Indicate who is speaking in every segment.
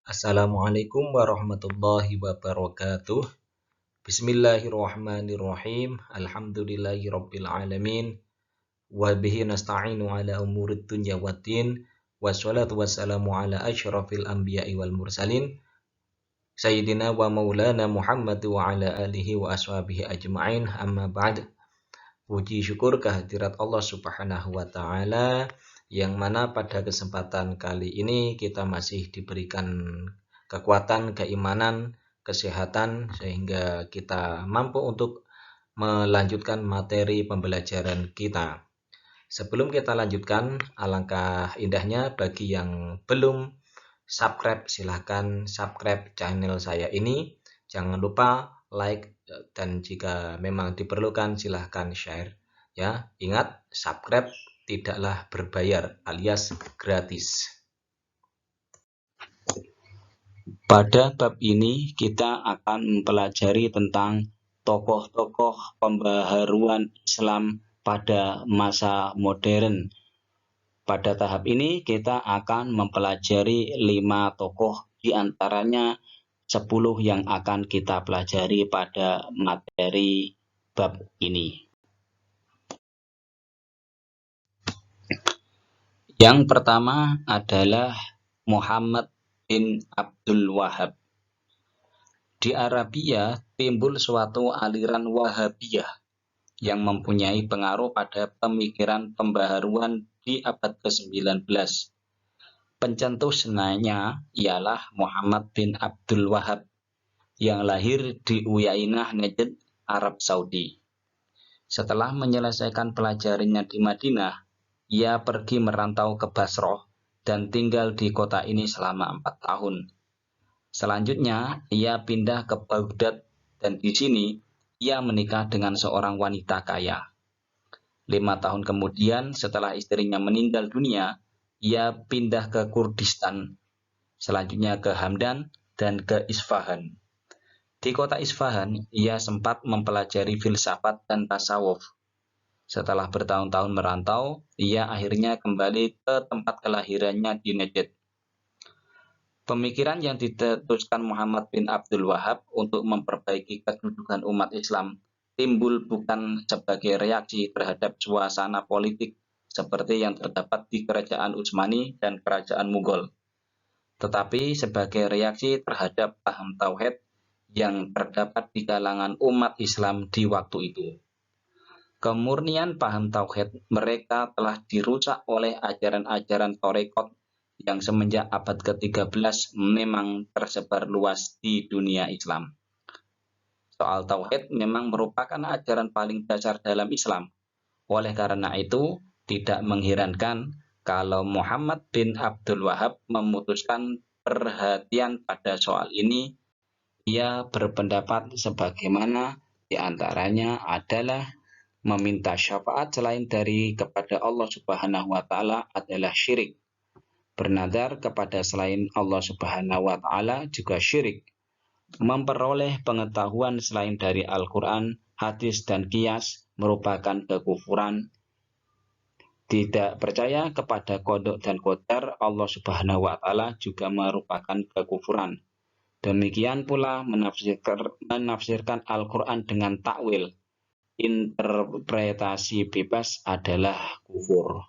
Speaker 1: Assalamualaikum warahmatullahi wabarakatuh. Bismillahirrahmanirrahim. Alhamdulillahirabbil alamin. Wa bihi nasta'inu ala umurid dunya waddin. Wassalatu wassalamu ala asyrafil anbiya'i wal mursalin. Sayyidina wa maulana Muhammad wa ala alihi wa ashabihi ajma'in. Amma ba'd. Puji syukur kehadirat Allah Subhanahu wa taala, yang mana pada kesempatan kali ini kita masih diberikan kekuatan, keimanan, kesehatan, sehingga kita mampu untuk melanjutkan materi pembelajaran kita. Sebelum kita lanjutkan, alangkah indahnya bagi yang belum subscribe, silahkan subscribe channel saya ini. Jangan lupa like, dan jika memang diperlukan silahkan share. Ya, ingat, subscribe tidaklah berbayar alias gratis. Pada bab ini kita akan mempelajari tentang tokoh-tokoh pembaharuan Islam pada masa modern. Pada tahap ini kita akan mempelajari 5 tokoh, diantaranya 10 yang akan kita pelajari pada materi bab ini. Yang pertama adalah Muhammad bin Abdul Wahhab. Di Arabia timbul suatu aliran Wahabiyah yang mempunyai pengaruh pada pemikiran pembaharuan di abad ke-19. Pencetusnya ialah Muhammad bin Abdul Wahhab yang lahir di Uyainah, Najd, Arab Saudi. Setelah menyelesaikan pelajarannya di Madinah, ia pergi merantau ke Basrah dan tinggal di kota ini selama 4 tahun. Selanjutnya, ia pindah ke Baghdad dan di sini ia menikah dengan seorang wanita kaya. 5 tahun kemudian, setelah istrinya meninggal dunia, ia pindah ke Kurdistan, selanjutnya ke Hamdan dan ke Isfahan. Di kota Isfahan, ia sempat mempelajari filsafat dan tasawuf. Setelah bertahun-tahun merantau, ia akhirnya kembali ke tempat kelahirannya di Najd. Pemikiran yang ditetuskan Muhammad bin Abdul Wahhab untuk memperbaiki kedudukan umat Islam timbul bukan sebagai reaksi terhadap suasana politik seperti yang terdapat di kerajaan Utsmani dan kerajaan Mughal, tetapi sebagai reaksi terhadap paham tauhid yang terdapat di kalangan umat Islam di waktu itu. Kemurnian paham tauhid mereka telah dirusak oleh ajaran-ajaran tarekat yang semenjak abad ke-13 memang tersebar luas di dunia Islam. Soal tauhid memang merupakan ajaran paling dasar dalam Islam. Oleh karena itu, tidak mengherankan kalau Muhammad bin Abdul Wahhab memutuskan perhatian pada soal ini. Ia berpendapat sebagaimana diantaranya adalah meminta syafaat selain dari kepada Allah Subhanahu wa taala adalah syirik. Bernadar kepada selain Allah Subhanahu wa taala juga syirik. Memperoleh pengetahuan selain dari Al-Quran, hadis, dan qiyas merupakan kekufuran. Tidak percaya kepada qada dan qadar Allah Subhanahu wa taala juga merupakan kekufuran. Demikian pula menafsirkan Al-Quran dengan takwil, interpretasi bebas adalah kufur.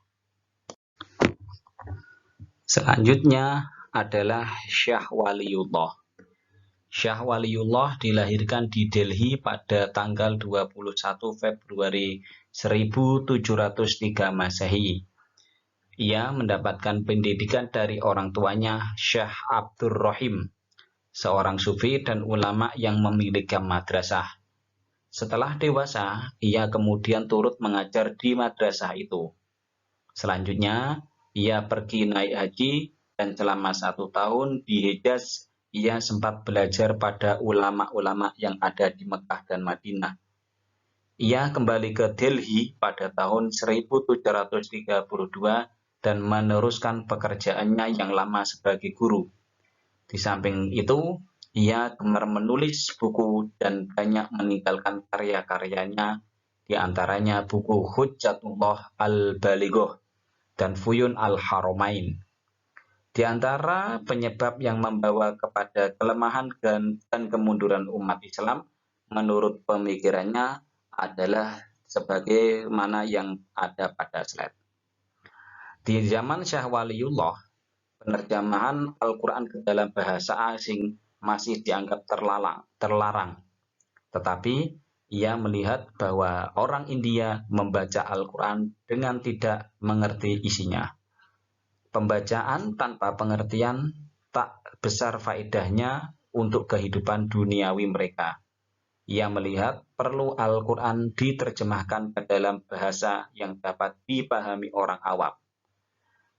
Speaker 1: Selanjutnya adalah Syah Waliullah. Syah Waliullah dilahirkan di Delhi pada tanggal 21 Februari 1703 Masehi. Ia mendapatkan pendidikan dari orang tuanya Syekh Abdur Rahim, seorang sufi dan ulama yang memiliki madrasah. Setelah dewasa, ia kemudian turut mengajar di madrasah itu. Selanjutnya, ia pergi naik haji dan selama 1 tahun di Hejaz, ia sempat belajar pada ulama-ulama yang ada di Mekah dan Madinah. Ia kembali ke Delhi pada tahun 1732 dan meneruskan pekerjaannya yang lama sebagai guru. Di samping itu, ia gemar menulis buku dan banyak meninggalkan karya-karyanya, di antaranya buku Hujjatullah Al-Balighah dan Fuyun Al-Haramain. Di antara penyebab yang membawa kepada kelemahan dan kemunduran umat Islam menurut pemikirannya adalah sebagaimana yang ada pada slide. Di zaman Syah Waliullah, penerjemahan Al-Quran ke dalam bahasa asing masih dianggap terlarang. Tetapi ia melihat bahwa orang India membaca Al-Quran dengan tidak mengerti isinya. Pembacaan tanpa pengertian tak besar faedahnya untuk kehidupan duniawi mereka. Ia melihat perlu Al-Quran diterjemahkan ke dalam bahasa yang dapat dipahami orang awam.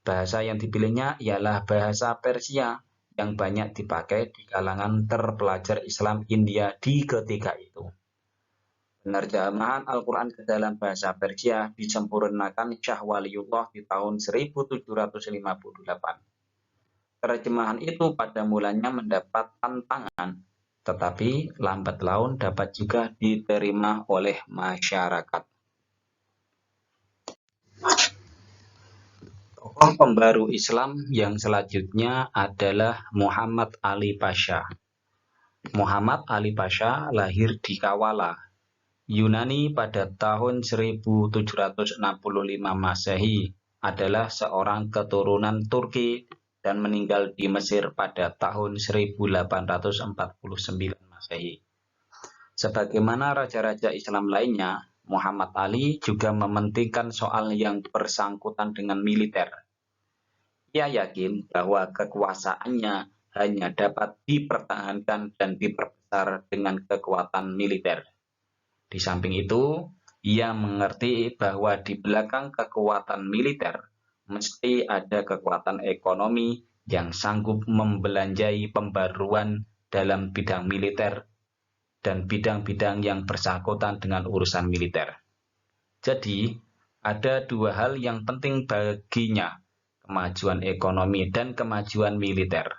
Speaker 1: Bahasa yang dipilihnya ialah bahasa Persia yang banyak dipakai di kalangan terpelajar Islam India di ketika itu. Penerjemahan Al-Quran ke dalam bahasa Persia disempurnakan Syah Waliullah di tahun 1758. Terjemahan itu pada mulanya mendapat tantangan, tetapi lambat laun dapat juga diterima oleh masyarakat. Tokoh pembaru Islam yang selanjutnya adalah Muhammad Ali Pasha. Muhammad Ali Pasha lahir di Kawala, Yunani pada tahun 1765 Masehi, adalah seorang keturunan Turki dan meninggal di Mesir pada tahun 1849 Masehi. Sebagaimana raja-raja Islam lainnya, Muhammad Ali juga mementingkan soal yang bersangkutan dengan militer. Ia yakin bahwa kekuasaannya hanya dapat dipertahankan dan diperbesar dengan kekuatan militer. Di samping itu, ia mengerti bahwa di belakang kekuatan militer mesti ada kekuatan ekonomi yang sanggup membelanjai pembaruan dalam bidang militer dan bidang-bidang yang bersangkutan dengan urusan militer. Jadi, ada dua hal yang penting baginya, kemajuan ekonomi dan kemajuan militer.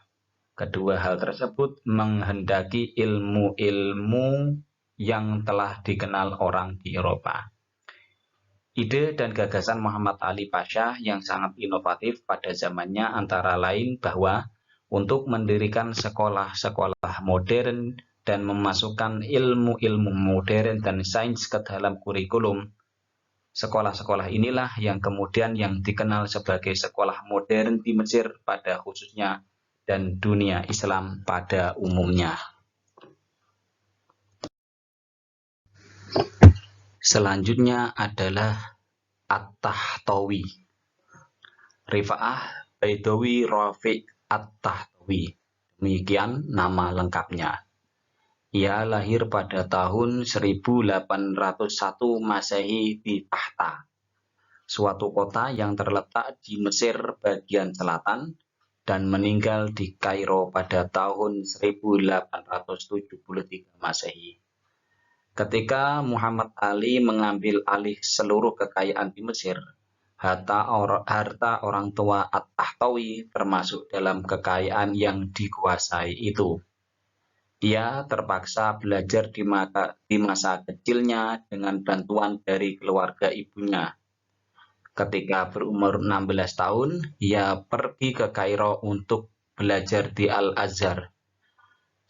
Speaker 1: Kedua hal tersebut menghendaki ilmu-ilmu yang telah dikenal orang di Eropa. Ide dan gagasan Muhammad Ali Pasha yang sangat inovatif pada zamannya antara lain bahwa untuk mendirikan sekolah-sekolah modern dan memasukkan ilmu-ilmu modern dan sains ke dalam kurikulum. Sekolah-sekolah inilah yang kemudian yang dikenal sebagai sekolah modern di Mesir pada khususnya dan dunia Islam pada umumnya. Selanjutnya adalah At-Tahtawi. Rifa'ah Baidawi Rafiq At-Tahtawi. Demikian nama lengkapnya. Ia lahir pada tahun 1801 Masehi di Tahta, suatu kota yang terletak di Mesir bagian selatan, dan meninggal di Kairo pada tahun 1873 Masehi. Ketika Muhammad Ali mengambil alih seluruh kekayaan di Mesir, harta orang tua At-Tahtawi termasuk dalam kekayaan yang dikuasai itu. Ia terpaksa belajar di masa kecilnya dengan bantuan dari keluarga ibunya. Ketika berumur 16 tahun, ia pergi ke Kairo untuk belajar di Al-Azhar.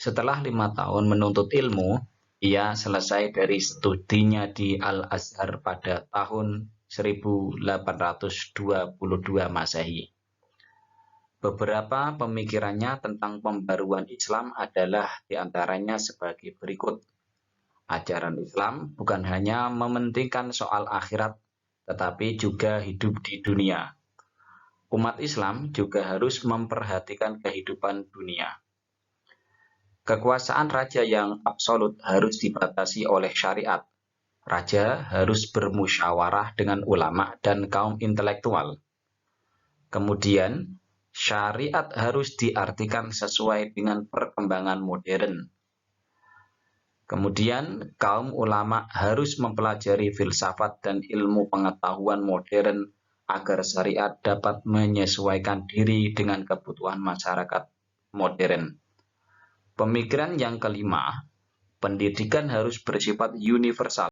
Speaker 1: Setelah 5 tahun menuntut ilmu, ia selesai dari studinya di Al-Azhar pada tahun 1822 Masehi. Beberapa pemikirannya tentang pembaruan Islam adalah diantaranya sebagai berikut. Ajaran Islam bukan hanya mementingkan soal akhirat, tetapi juga hidup di dunia. Umat Islam juga harus memperhatikan kehidupan dunia. Kekuasaan raja yang absolut harus dibatasi oleh syariat. Raja harus bermusyawarah dengan ulama dan kaum intelektual. Kemudian, syariat harus diartikan sesuai dengan perkembangan modern. Kemudian, kaum ulama harus mempelajari filsafat dan ilmu pengetahuan modern agar syariat dapat menyesuaikan diri dengan kebutuhan masyarakat modern. Pemikiran yang kelima, pendidikan harus bersifat universal.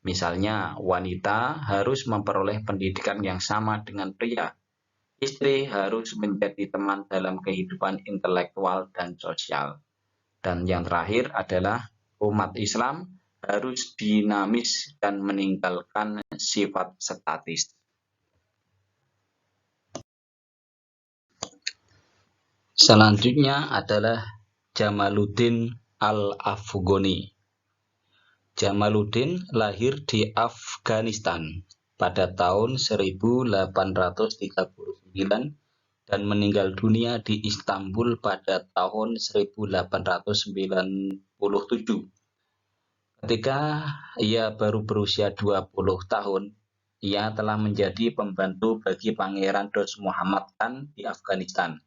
Speaker 1: Misalnya, wanita harus memperoleh pendidikan yang sama dengan pria. Istri harus menjadi teman dalam kehidupan intelektual dan sosial. Dan yang terakhir adalah umat Islam harus dinamis dan meninggalkan sifat statis. Selanjutnya adalah Jamaluddin Al-Afghani. Jamaluddin lahir di Afghanistan pada tahun 1839 dan meninggal dunia di Istanbul pada tahun 1897. Ketika ia baru berusia 20 tahun, ia telah menjadi pembantu bagi Pangeran Dost Muhammad Khan di Afghanistan.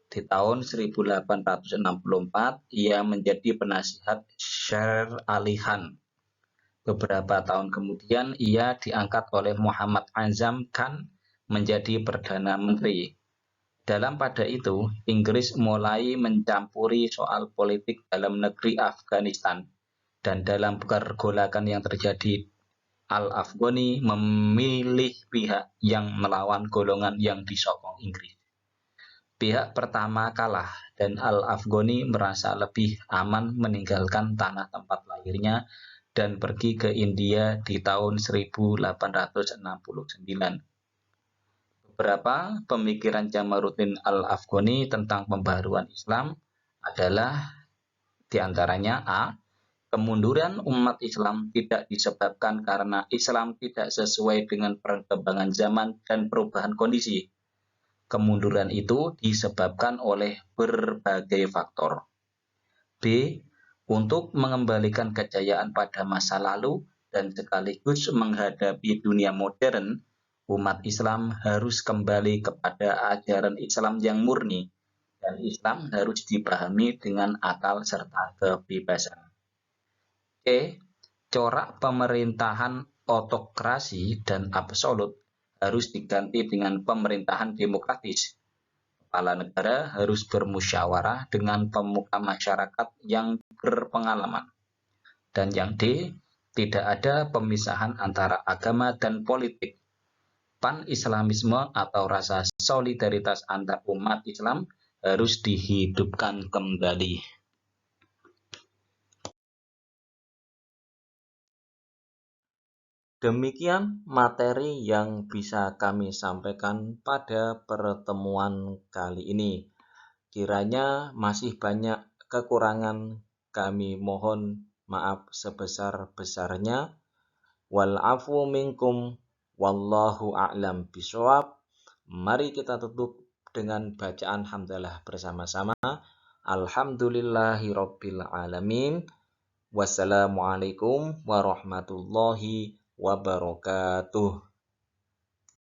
Speaker 1: Di tahun 1864, ia menjadi penasihat Sher Ali Khan. Beberapa tahun kemudian, ia diangkat oleh Muhammad Azam Khan menjadi Perdana Menteri. Dalam pada itu, Inggris mulai mencampuri soal politik dalam negeri Afghanistan, dan dalam pergolakan yang terjadi, Al-Afghani memilih pihak yang melawan golongan yang disokong Inggris. Pihak pertama kalah, dan Al-Afghani merasa lebih aman meninggalkan tanah tempat lahirnya dan pergi ke India di tahun 1869. Beberapa pemikiran Jamaluddin Al-Afghani tentang pembaharuan Islam adalah diantaranya A. Kemunduran umat Islam tidak disebabkan karena Islam tidak sesuai dengan perkembangan zaman dan perubahan kondisi. Kemunduran itu disebabkan oleh berbagai faktor. B. Untuk mengembalikan kejayaan pada masa lalu dan sekaligus menghadapi dunia modern, umat Islam harus kembali kepada ajaran Islam yang murni, dan Islam harus dipahami dengan akal serta kebebasan. C. Corak pemerintahan otokrasi dan absolut harus diganti dengan pemerintahan demokratis. Kepala negara harus bermusyawarah dengan pemuka masyarakat yang berpengalaman. Dan yang D. Tidak ada pemisahan antara agama dan politik. Pan-Islamisme atau rasa solidaritas antar umat Islam harus dihidupkan kembali.
Speaker 2: Demikian materi yang bisa kami sampaikan pada pertemuan kali ini. Kiranya masih banyak kekurangan, kami mohon maaf sebesar-besarnya. Wal afu minkum. Wallahu a'lam bishawab. Mari kita tutup dengan bacaan hamdalah bersama-sama. Alhamdulillahirabbil alamin. Wassalamualaikum warahmatullahi wabarakatuh.